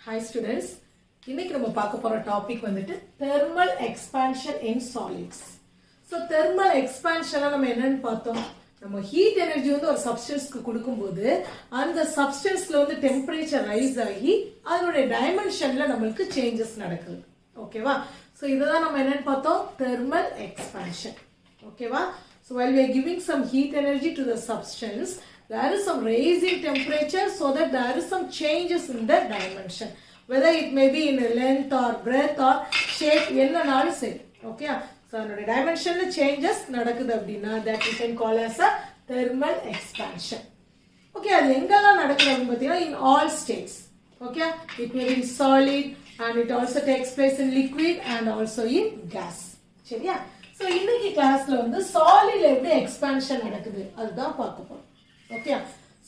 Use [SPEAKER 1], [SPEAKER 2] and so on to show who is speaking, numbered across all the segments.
[SPEAKER 1] Hi students, இன்னைக்கு நம்ம பார்க்க போற டாபிக் வந்துட்டு thermal expansion in solids. So thermal expansion நம்ம என்னன்னு பார்த்தோம். நம்ம ஹீட் எனர்ஜி வந்து ஒரு சப்ஸ்டன்ஸ்க்கு கொடுக்கும்போது அந்த சப்ஸ்டன்ஸ்ல வந்து டெம்பரேச்சர் ரைஸ் ஆகி அதனுடைய டைமென்ஷன்ல நமக்கு சேஞ்சஸ் நடக்குது. ஓகேவா? So இதுதான் நம்ம என்னன்னு பார்த்தோம் thermal expansion. ஓகேவா? So while we are giving some heat energy to the substance, there is some raise in temperature so that there is some changes in the dimension. Whether it may be in length or breadth or shape, என்னனாலும் சரி. Okay? So, the dimension changes நடக்குது அப்படின்னா that we can call as a thermal expansion. Okay, அது எங்கெல்லாம் நடக்குது அப்படின்னு பார்த்தீங்கன்னா in all states. Okay? It may be in solid and it also takes place in liquid and also in gas. சரியா? So, இன்னைக்கு கிளாஸ்ல வந்து solid எப்படி expansion நடக்குது அதுதான் பார்க்க போறோம். Okay?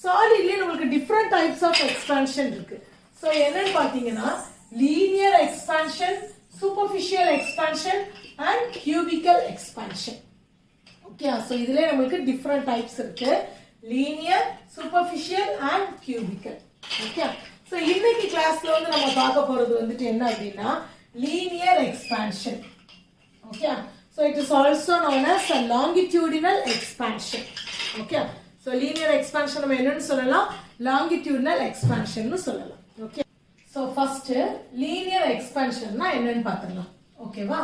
[SPEAKER 1] Solidல நமக்கு different types of expansion இருக்கு. So, என்னன்னு பார்த்தீங்கன்னா linear expansion, superficial expansion and cubical expansion. Okay, so இதுல நமக்கு different types இருக்கு. Linear, superficial and cubical. Okay. So இன்னைக்கு கிளாஸ்ல வந்து நம்ம பார்க்க போறது வந்துட்டு என்ன அப்படின்னா linear expansion. Okay. So it is also known as a longitudinal expansion. Okay. So linear expansion நம்ம என்னன்னு சொல்லலாம்? Longitudinal expansion னு சொல்லலாம். Okay. So first linear expansion னா என்னன்னு பார்க்கலாம். ஓகேவா?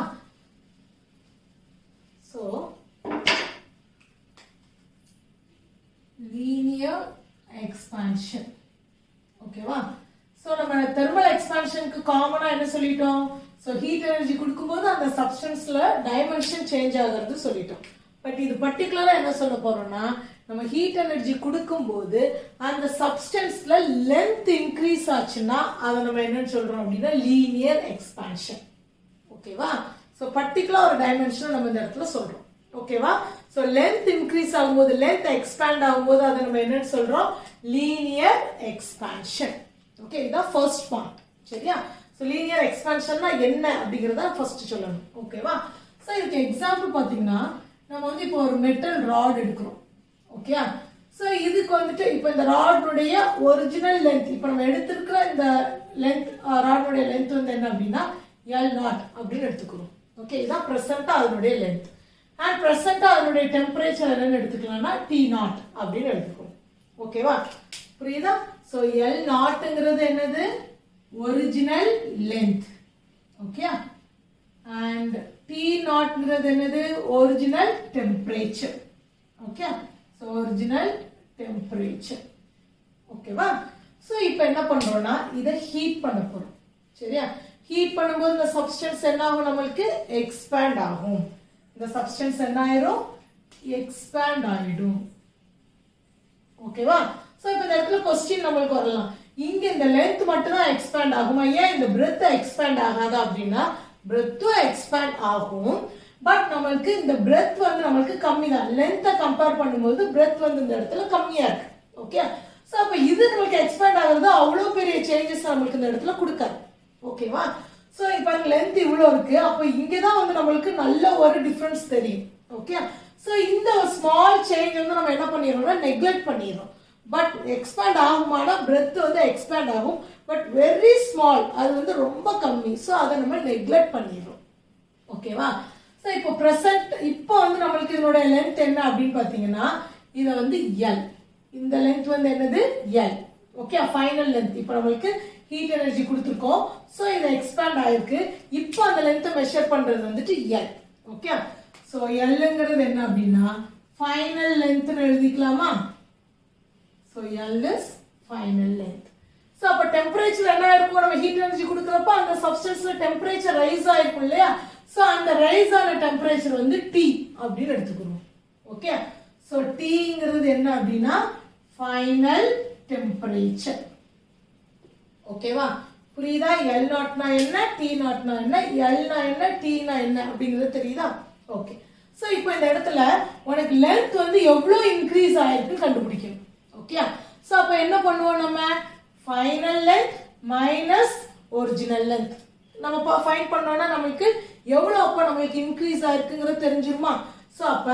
[SPEAKER 1] So linear expansion. ஓகேவா? So நம்ம thermal expansionக்கு காமனா என்ன சொல்லிட்டோம்? So heat energy கொடுக்கும்போது அந்த சப்ஸ்டன்ஸ்ல டைமென்ஷன் சேஞ்ச் ஆகிறது சொல்லிட்டோம். பட் இது பர்టిక్యులரா என்ன சொல்ல போறோம்னா நம்ம ஹீட் எனர்ஜி கொடுக்கும்போது அந்த சப்ஸ்டன்ஸ்ல லென்த் இன்க்ரீஸ் ஆச்சுன்னா அதை நம்ம என்னன்னு சொல்றோம் அப்படின்னா லீனியர் எக்ஸ்பான்ஷன். ஓகேவா? சோ பர்టిక్యులர் ஒரு டைமென்ஷன் நம்ம இந்த இடத்துல சொல்றோம். ஓகேவா? சோ லென்த் இன்க்ரீஸ் ஆகும்போது லென்த் எக்ஸ்பாண்ட் ஆகும்போது அதை நம்ம என்னன்னு சொல்றோம் லீனியர் எக்ஸ்பான்ஷன். ஓகே, இதான் ஃபர்ஸ்ட் பாயிண்ட். சரியா? சோ லீனியர் எக்ஸ்பான்ஷன்னா என்ன அப்படிங்கறத ஃபர்ஸ்ட் சொல்லணும். ஓகேவா? சோ இதுக்கு எக்ஸாம்பிள் பாத்தீங்கன்னா நம்ம வந்து இப்போ ஒரு மெட்டல் ராட் எடுக்கிறோம். ஓகே, சோ இதுக்கு வந்துட்டு இப்போ இந்த ராடுடைய ஒரிஜினல் லென்த் இப்போ நம்ம எடுத்துக்கிற இந்த லென்த் ராடுடைய லென்த் வந்து என்ன அப்படின்னா L0 அப்படின்னு எடுத்துக்கிறோம். ஓகே, இதான் பிரசன்ட்டா அதனுடைய லென்த். அண்ட் பிரசன்ட்டா அதனுடைய டெம்பரேச்சர் என்னன்னு எடுத்துக்கலாம்னா T0 அப்படின்னு எடுத்துக்கிறோம். ஓகேவா? புரியுதா? சோ L0ங்கிறது என்னது? Original length. ஓகே, அண்ட் T0ங்கிறது என்னது? Original temperature. Okay, so original temperature. ஓகேவா? சோ இப்போ என்ன பண்றோம்னா இத ஹீட் பண்ண போறோம். சரியா? ஹீட் பண்ணும்போது இந்த சப்ஸ்டன்ஸ் என்ன ஆகும்? நமக்கு எக்ஸ்பாண்ட் ஆகும். இந்த சப்ஸ்டன்ஸ் என்ன ஆயிரும்? எக்ஸ்பாண்ட் ஆயிடும். ஓகேவா? சோ இப்போ இந்த இடத்துல क्वेश्चन நமக்கு வரலாம். இங்க இந்த லெந்த் மட்டும் தான் எக்ஸ்பாண்ட் ஆகுமா? ஏன் இந்த பிரெத் எக்ஸ்பாண்ட் ஆகாதா அப்படின்னா பிரெத்தும் எக்ஸ்பாண்ட் ஆகும். பட் நமக்கு இந்த பிரெத் வந்து நமக்கு கம்மி தான். லென்த்தை கம்பேர் பண்ணும்போது பிரெத் வந்து இந்த இடத்துல கம்மியா இருக்கு. ஓகே, சோ அப்ப இது நமக்கு எக்ஸ்பேண்ட் ஆகுறது அவ்வளவு பெரிய சேஞ்சஸ் நமக்கு இந்த இடத்துல கொடுக்காது. ஓகேவா? சோ இப்போ லென்த் இவ்வளவு இருக்கு. அப்ப இங்க தான் வந்து நமக்கு நல்ல ஒரு டிஃபரன்ஸ் தெரியும். ஓகே, சோ இந்த ஸ்மால் சேஞ்ச் வந்து நம்ம என்ன பண்ணிரோம்னா நெக்லெக்ட் பண்ணிரோம். பட் எக்ஸ்பேண்ட் ஆகுமானா பிரெத் வந்து எக்ஸ்பேண்ட் ஆகும். பட் வெரி ஸ்மால், அது வந்து ரொம்ப கம்மி. சோ அதை நம்ம நெக்லெக்ட் பண்ணிரோம். ஓகேவா? இப்போ பிரசன்ட் இப்போ வந்து நமக்கு இதோட லென்த் என்ன அப்படின்னு பாத்தீங்கன்னா இத வந்து L. இந்த லென்த் வந்து என்னது? L. Okay, final length. இப்போ நமக்கு ஹீட் எனர்ஜி கொடுத்திருக்கோம். சோ இது எக்ஸ்பாண்ட் ஆயிருக்கு. இப்போ அந்த லென்த்தை மெஷர் பண்றது வந்துட்டு L. ஓகே, சோ Lங்கிறது என்ன அப்படின்னா ஃபைனல் லென்த்னு எழுதிக்கலாமா? So L is final length. So அப்ப டெம்பரேச்சர் என்ன இருக்கும்? நம்ம ஹீட் எனர்ஜி கொடுக்கறப்ப அந்த சப்ஸ்டன்ஸ்ல டெம்பரேச்சர் ரைஸ் ஆயிருக்கும் இல்லையா? சோ அந்த ரைஸ் ஆன டெம்பரேச்சர் வந்து T அப்படின்னு எடுத்துக்கிறோம். ஓகே, சோ Tங்கிறது என்ன அப்படின்னா ஃபைனல் டெம்பரேச்சர். ஓகேவா? புரியுதா? L0 னா என்ன, T0 னா என்ன, L னா என்ன, T னா என்ன அப்படிங்கிறது தெரியுதா? ஓகே, சோ இப்போ இந்த இடத்துல உனக்கு லென்த் வந்து எவ்வளவு இன்க்ரீஸ் ஆயிருக்கு கண்டுபிடிக்கணும். ஓகே, சோ அப்ப என்ன பண்ணுவோம்? நம்ம final length minus original length நம்ம ஃபைண்ட் பண்ணோம்னா நமக்கு எவ்வளவு அப்ப நமக்கு இன்க்ரீஸ் ஆயிருக்குங்கிறது தெரிஞ்சிருமா? சோ அப்ப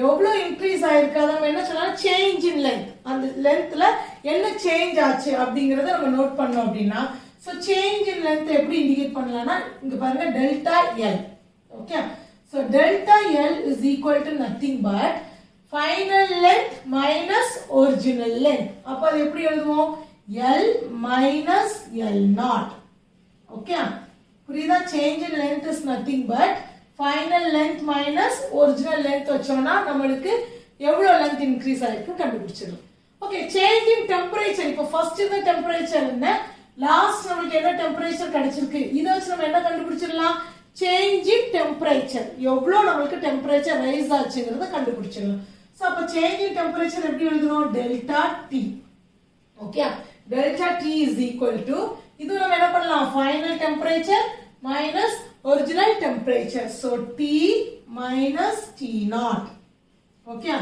[SPEAKER 1] எவ்வளவு இன்க்ரீஸ் ஆயிருக்கு அத நம்ம என்ன சொல்லலாம்? Change in length. அந்த லென்த்ல என்ன சேஞ்ச் ஆச்சு அப்படிங்கறத நம்ம நோட் பண்ணோம் அப்படின்னா ஸோ சேஞ்ச் இன் லென்த் எப்படி இண்டிகேட் பண்ணலாம்னா இங்க பாருங்க delta L. Okay, so delta L is equal to nothing but final length minus original length. அப்போ அது எப்படி எழுதுவோம்? L minus L naught. Okay, புரியுதா? Change in length is nothing but final length minus original length வச்சோம்னா நம்மளுக்கு எவ்வளவு length increase ஆயிருக்கு கண்டுபிடிச்சிடலாம். Okay, change in temperature. இப்போ ஃபர்ஸ்ட் இந்த டெம்பரேச்சர் என்ன, லாஸ்ட் நமக்கு என்ன டெம்பரேச்சர் கிடைச்சிருக்கு, இதை வச்சு நம்ம என்ன கண்டுபிடிச்சிடலாம்? சேஞ்ச் இன் டெம்பரேச்சர், எவ்வளவு நம்மளுக்கு டெம்பரேச்சர் ரைஸ் ஆச்சுங்கிறத கண்டுபிடிச்சிடலாம். ஸோ அப்போ சேஞ்ச் இன் டெம்பரேச்சர் எப்படி எழுதணும்? Delta T. Okay, delta T is equal to, இது நம்ம என்ன பண்ணலாம்? Final temperature minus original temperature. So T minus T naught. Okay,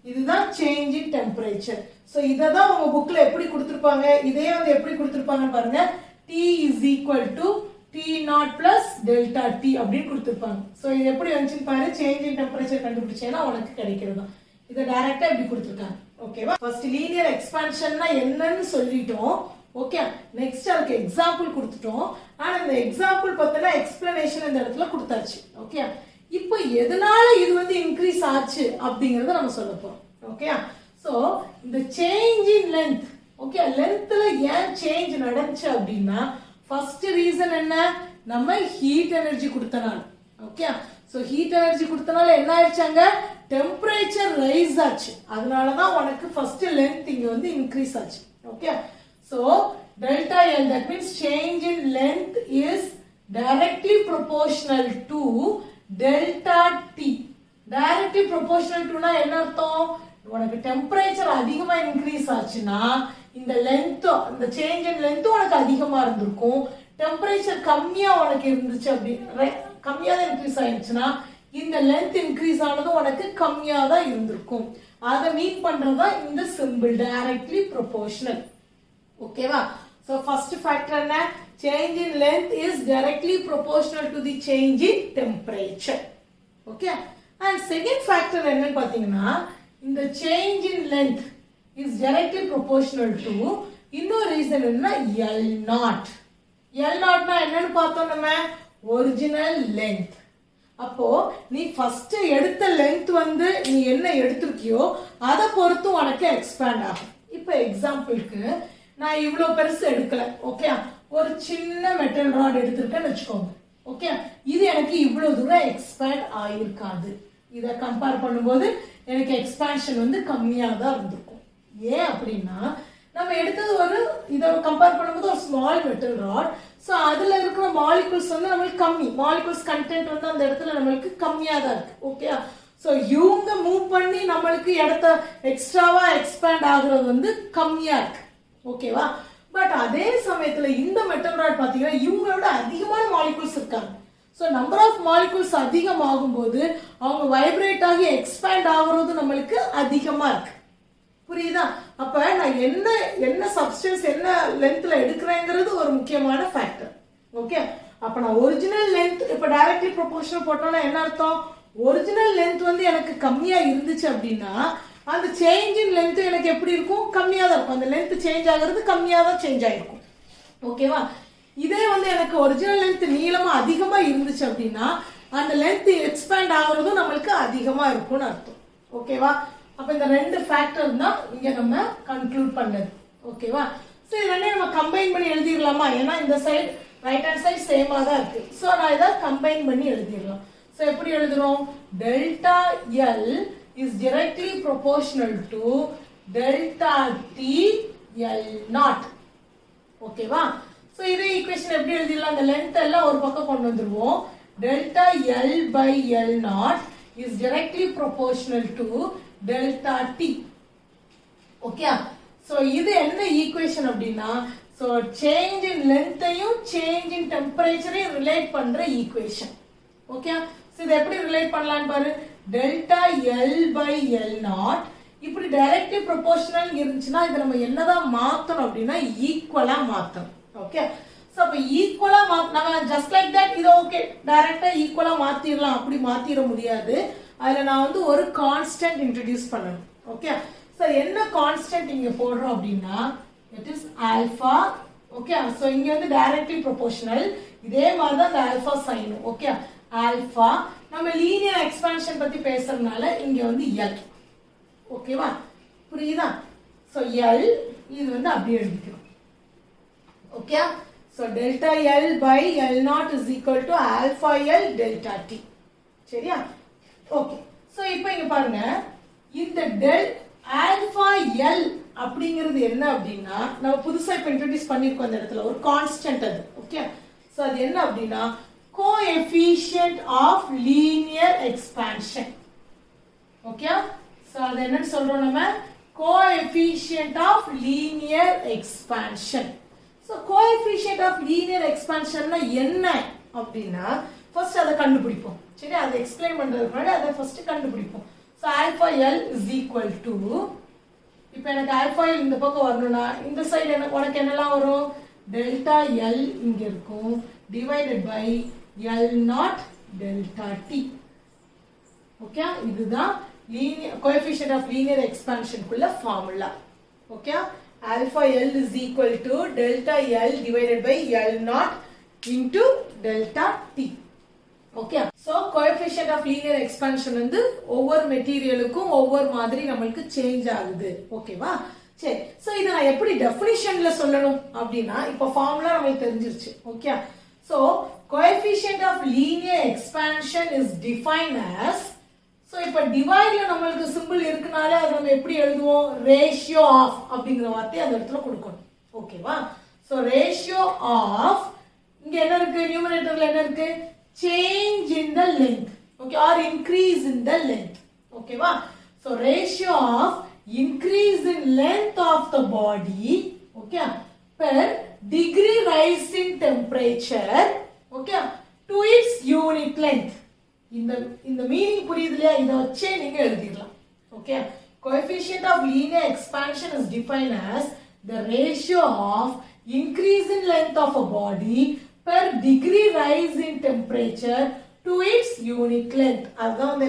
[SPEAKER 1] இதுதான் சேஞ்ச் இன் டெம்பரேச்சர். ஸோ இதை தான் உங்க புக்ல எப்படி கொடுத்துருப்பாங்க, இதே வந்து எப்படி கொடுத்துருப்பாங்கன்னு பாருங்க. T is equal to T naught plus delta T அப்படின்னு கொடுத்துருப்பாங்க. ஸோ இது எப்படி வந்துச்சுன்னு பாரு, சேஞ்ச் இன் டெம்பரேச்சர் கண்டுபிடிச்சேன்னா உனக்கு கிடைக்கிறது தான். இதை டைரக்டா இப்படி கொடுத்துருக்காங்க. ஓகேவா? ஃபர்ஸ்ட் லீனியர் எக்ஸ்பான்ஷன்னா என்னன்னு சொல்லிட்டோம். ஓகே, நெக்ஸ்ட் அதுக்கு எக்ஸாம்பிள் கொடுத்துட்டோம். ஆனா இந்த எக்ஸாம்பிள் பத்தின எக்ஸ்பிளனேஷன் இந்த இடத்துல கொடுத்தாச்சு. ஓகே, இப்போ எதனால இது வந்து இன்க்ரீஸ் ஆச்சு அப்படிங்கறத நம்ம சொல்ல போறோம். ஓகே, சோ இந்த சேஞ்ச் இன் லென்த், ஓகே, லென்த்ல ஏன் சேஞ்ச் நடந்துச்சு அப்படின்னா ஃபர்ஸ்ட் ரீசன் என்ன, நம்ம ஹீட் எனர்ஜி கொடுத்தனால. ஓகே, சோ ஹீட் எனர்ஜி கொடுத்தனால என்ன ஆயிடுச்சாங்க, டெம்பரேச்சர் ரைஸ் ஆச்சு. அதனாலதான் உனக்கு ஃபர்ஸ்ட் லென்த் இங்க வந்து இன்க்ரீஸ் ஆச்சு. Okay, so delta L, that means change in length is directly proportional to delta T. Directly proportional to na என்ன அர்த்தம், உனக்கு டெம்பரேச்சர் அதிகமா இன்க்ரீஸ் ஆச்சுன்னா இந்த லென்த், இந்த சேஞ்ச் இன் லென்த் உனக்கு அதிகமா இருந்திருக்கும். டெம்பரேச்சர் கம்மியா உனக்கு இருந்துச்சு, அப்படி கம்மியா தான் இன்க்ரீஸ் ஆயிடுச்சுன்னா இந்த லென்த் இன்க்ரீஸ் ஆனது உனக்கு கம்மியா தான் இருந்திருக்கும். அதை மீன் பண்றதா இந்த சிம்பிள் டைரக்ட்லி ப்ரொபோர்ஷனல். ஓகேவா? So first factor என்ன, change in length is directly proportional to the change in temperature. Okay, and second factor என்னன்னு பாத்தீங்கன்னா இந்த change in length is directly proportional to இன்னொரு ரீசன் என்ன, L naught. L naught னா என்னன்னு பார்த்தோம் நம்ம, original length. அப்போ நீ ஃபர்ஸ்ட் எடுத்த லென்த் வந்து நீ என்ன எடுத்திருக்கியோ அதை பொறுத்து உனக்கு எக்ஸ்பேண்ட் ஆகும். இப்போ எக்ஸாம்பிளுக்கு நான் இவ்வளவு பெருசு எடுக்கல. ஓகே, ஒரு சின்ன மெட்டல் ராட் எடுத்திருக்கேன்னு வச்சுக்கோங்க. ஓகே, இது எனக்கு இவ்வளவு தூரம் எக்ஸ்பேண்ட் ஆயிருக்காது. இதை கம்பேர் பண்ணும்போது எனக்கு எக்ஸ்பான்ஷன் வந்து கம்மியா தான் இருந்திருக்கும். ஏன் அப்படின்னா நம்ம எடுத்தது ஒரு, இதை கம்பேர் பண்ணும்போது ஒரு ஸ்மால் மெட்டல் ராட். ஸோ அதுல இருக்கிற மாலிகுல்ஸ் வந்து நம்மளுக்கு கம்மி, மாலிகுல்ஸ் கண்டென்ட் வந்து அந்த இடத்துல நம்மளுக்கு கம்மியா தான் இருக்கு. ஓகே, ஸோ இவங்க மூவ் பண்ணி நம்மளுக்கு இடத்த எக்ஸ்ட்ராவா எக்ஸ்பேண்ட் ஆகுறது வந்து கம்மியா இருக்கு. ஓகேவா? பட் அதே சமயத்துல இந்த மெட்டல் ராட் பாத்தீங்கன்னா இவங்களோட அதிகமான மாலிகுல்ஸ் இருக்காங்க. ஸோ நம்பர் ஆஃப் மாலிகுல்ஸ் அதிகமாகும் போது அவங்க வைப்ரேட் ஆகி எக்ஸ்பேண்ட் ஆகுறது நம்மளுக்கு அதிகமா இருக்கு. புரியுதா? அப்ப நான் என்ன சப்ஸ்டன்ஸ் என்ன லென்த்ல எடுக்கிறேங்கிறது ஒரு முக்கியமான ஃபேக்டர். ஓகே, அப்ப நான் ஒரிஜினல் லென்த் இப்ப டைரக்ட்லி ப்ரொபோர்ஷனல் போட்டோம்னா என்ன அர்த்தம், ஒரிஜினல் லென்த் வந்து எனக்கு கம்மியா இருந்துச்சு அப்படின்னா அந்த சேஞ்ச் இன் லென்த் எனக்கு எப்படி இருக்கும், கம்மியா தான் இருக்கும். அந்த லென்த் சேஞ்ச் ஆகுறது கம்மியா தான் சேஞ்ச் ஆயிருக்கும். ஓகேவா? இதே வந்து எனக்கு ஒரிஜினல் லென்த் நீளமா அதிகமா இருந்துச்சு அப்படின்னா அந்த லென்த் எக்ஸ்பேண்ட் ஆகுறதும் நம்மளுக்கு அதிகமா இருக்கும்னு அர்த்தம். ஓகேவா? அப்ப இந்த ரெண்டு ஃபேக்டர் தான் இங்க நம்ம கன்க்ளூட் பண்ணது. ஓகேவா? சோ இது ரெண்டையும் நம்ம கம்பைன் பண்ணி எழுதிடலாமா, ஏன்னா இந்த சைடு ரைட் ஹேண்ட் சைடு சேமா தான் இருக்கு. சோ நான் இதை கம்பைன் பண்ணி எழுதிடலாம். சோ எப்படி எழுதுறோம், delta L is directly proportional to delta T L naught. ஓகேவா? சோ இதே ஈக்குவேஷன் எப்படி எழுதிடலாம், அந்த லென்த் எல்லாம் ஒரு பக்கம் கொண்டு வந்துருவோம். delta L by L naught is directly proportional to delta T. Okay, so இது என்ன ஈக்குவேஷன் அப்படின்னா, சோ சேஞ்ச் இன் லென்த்தையும் சேஞ்ச் இன் டெம்பரேச்சரையும் ரிலேட் பண்ற ஈக்குவேஷன். ஓகே, சோ இதை எப்படி ரிலேட் பண்ணலாம்னு பாரு, delta L by L naught இப்படி டைரக்ட்லி ப்ரொபோர்ஷனல் இருந்துச்சுன்னா இதை நம்ம என்னதான் மாத்தணும் அப்படின்னா ஈக்குவலா மாத்தணும். ஓகே, சோ அப்ப ஈக்குவலா நம்ம ஜஸ்ட் லைக் தட் இதை ஓகே டைரக்டா ஈக்குவலா மாத்திரலாம், அப்படி மாத்திர முடியாது. அதுல நான் வந்து ஒரு கான்ஸ்டன்ட் இன்ட்ரோடியூஸ் பண்ணணும். ஓகே, சோ என்ன கான்ஸ்டன்ட் இங்க போடுறோம் அப்படின்னா it is alpha okay so இங்க வந்து டைரக்ட்லி ப்ரொபோர்ஷனல் இதே மாதிரி தான் இந்த ஆல்பா சைனும் ஓகே ஆல்பா நம்ம லீனியர் எக்ஸ்பான்ஷன் பத்தி பேசுறதுனால இங்க வந்து L ஓகேவா புரியுதா சோ L இது வந்து அப்படியே எழுதிக்கிறோம் okay so delta L by L naught is equal to alpha L delta T சரியா ஓகே சோ இப்போ இங்க பாருங்க இந்த ஆல்பா L அப்படிங்கிறது என்ன அப்படின்னா நம்ம புதுசா இப்ப இன்ட்ரோடியூஸ் பண்ணிருக்கோம் அந்த இடத்துல ஒரு கான்ஸ்டன்ட் அது ஓகே சோ அது என்ன அப்படின்னா coefficient of linear expansion okay so அது என்னன்னு சொல்றோம் நம்ம coefficient of linear expansion so coefficient of linear எக்ஸ்பான்ஷன்னா என்ன அப்படின்னா ஃபர்ஸ்ட் அதை கண்டுபிடிப்போம் சரி அதை எக்ஸ்பிளைன் பண்றதுக்கு முன்னாடி அதை ஃபர்ஸ்ட் கண்டுபிடிப்போம் so alpha L is equal to இப்போ எனக்கு ஆல்பா L இந்த பக்கம் வரணும்னா இந்த சைடு எனக்கு உனக்கு என்னலாம் வரும் டெல்டா L இங்க இருக்கும் divided by L naught delta T okay இதுதான் linear coefficient of linear expansion குள்ள formula okay alpha L is equal to delta L divided by L naught into delta T okay so coefficient of linear expansion வந்து ஒவ்வொரு மெட்டீரியலுக்கும் ஒவ்வொரு மாதிரி நமக்கு change ஆகுது ஓகேவா சரி சோ இத நான் எப்படி டெஃபினிஷன்ல சொல்லணும் அப்படினா இப்போ ஃபார்முலா நமக்கு தெரிஞ்சிருச்சு okay so coefficient of linear expansion is defined as so இப்போ டிவைட்ல நமக்கு சிம்பிள் இருக்குனால அது நம்ம எப்படி எழுதுவோம் ரேஷியோ ஆஃப் அப்படிங்கற வார்த்தை அந்த இடத்துல கொடுக்கணும் ஓகேவா சோ ரேஷியோ ஆஃப் இங்க என்ன இருக்கு நியூமரேட்டர்ல என்ன இருக்கு change in the length okay or increase in the length okay va so ratio of increase in length of the body okay per degree rise in temperature okay to its unit length இந்த meaning புரியுதுலையா இத வச்சே நீங்க எழுதிடலாம் okay coefficient of linear expansion is defined as the ratio of increase in length of a body per degree rise in temperature to its unit length அதான்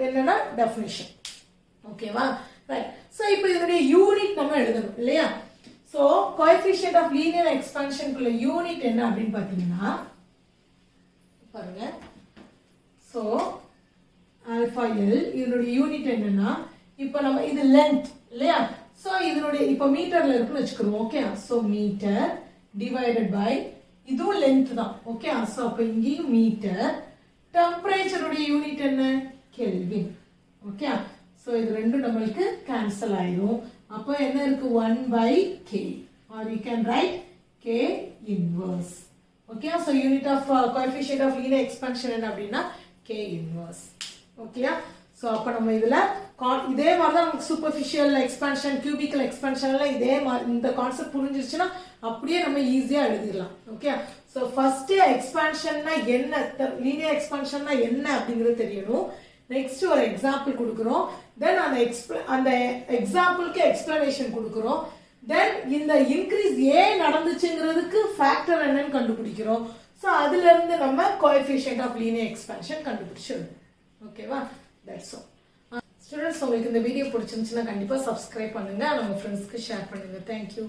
[SPEAKER 1] என்னன்னா definition ஓகேவா right so இப்போ இதோட யூனிட் நம்ம எழுதணும் இல்லையா so coefficient of linear expansion குள்ள unit என்ன அப்படினு பாத்தீங்கன்னா பாருங்க சோ ஆல்பா L இதோட யூனிட் என்னன்னா இப்போ நம்ம இது length இல்லையா சோ இதோட இப்போ மீட்டர்ல இருக்குன்னு வெச்சுக்கிறோம் okay so meter divided by இதுவும் லெந்த் தான் ஓகே சோ அப்ப இங்கேயும் மீட்டர் டெம்பரேச்சர் உடைய யூனிட் என்ன கெல்வின் ஓகே சோ இது ரெண்டும் நமக்கு கேன்சல் ஆயிடும் அப்ப என்ன இருக்கு 1/k or you can write k inverse okay so unit of coefficient of linear expansion என்ன அப்படினா k inverse ஓகே சோ அப்ப நம்ம இதுல இதே மாதிரி தான் நமக்கு சூப்பர்ஃபிஷியல் எக்ஸ்பான்ஷன் கியூபிக்கல் எக்ஸ்பான்ஷன்ல இதே இந்த கான்செப்ட் புரிஞ்சிருச்சுனா அப்படியே நம்ம ஈஸியா எழுதிடலாம் ஓகே சோ ஃபர்ஸ்ட் எக்ஸ்பான்ஷன்னா என்ன லீனியர் எக்ஸ்பான்ஷன்னா என்ன அப்படிங்கிறது தெரியணும் நெக்ஸ்ட் ஒரு எக்ஸாம்பிள் கொடுக்கிறோம் தென் அந்த எக்ஸாம்பிளுக்கு எக்ஸ்பிளனேஷன் கொடுக்கிறோம் தென் இந்த இன்க்ரீஸ் ஏன் நடந்துச்சுங்கிறதுக்கு ஃபேக்டர் என்னன்னு கண்டுபிடிக்கிறோம் சோ அதுல இருந்து நம்ம கோஎஃபிஷியன்ட் ஆஃப் லீனியர் எக்ஸ்பான்ஷன் கண்டுபிடிச்சிடணும் ஓகேவா தட்ஸ் ஆல் ஸ்டூடண்ட்ஸ் உங்களுக்கு இந்த வீடியோ பிடிச்சிருந்துச்சுன்னா கண்டிப்பா சப்ஸ்கிரைப் பண்ணுங்க நம்ம ஃப்ரெண்ட்ஸ்க்கு ஷேர் பண்ணுங்க தேங்க்யூ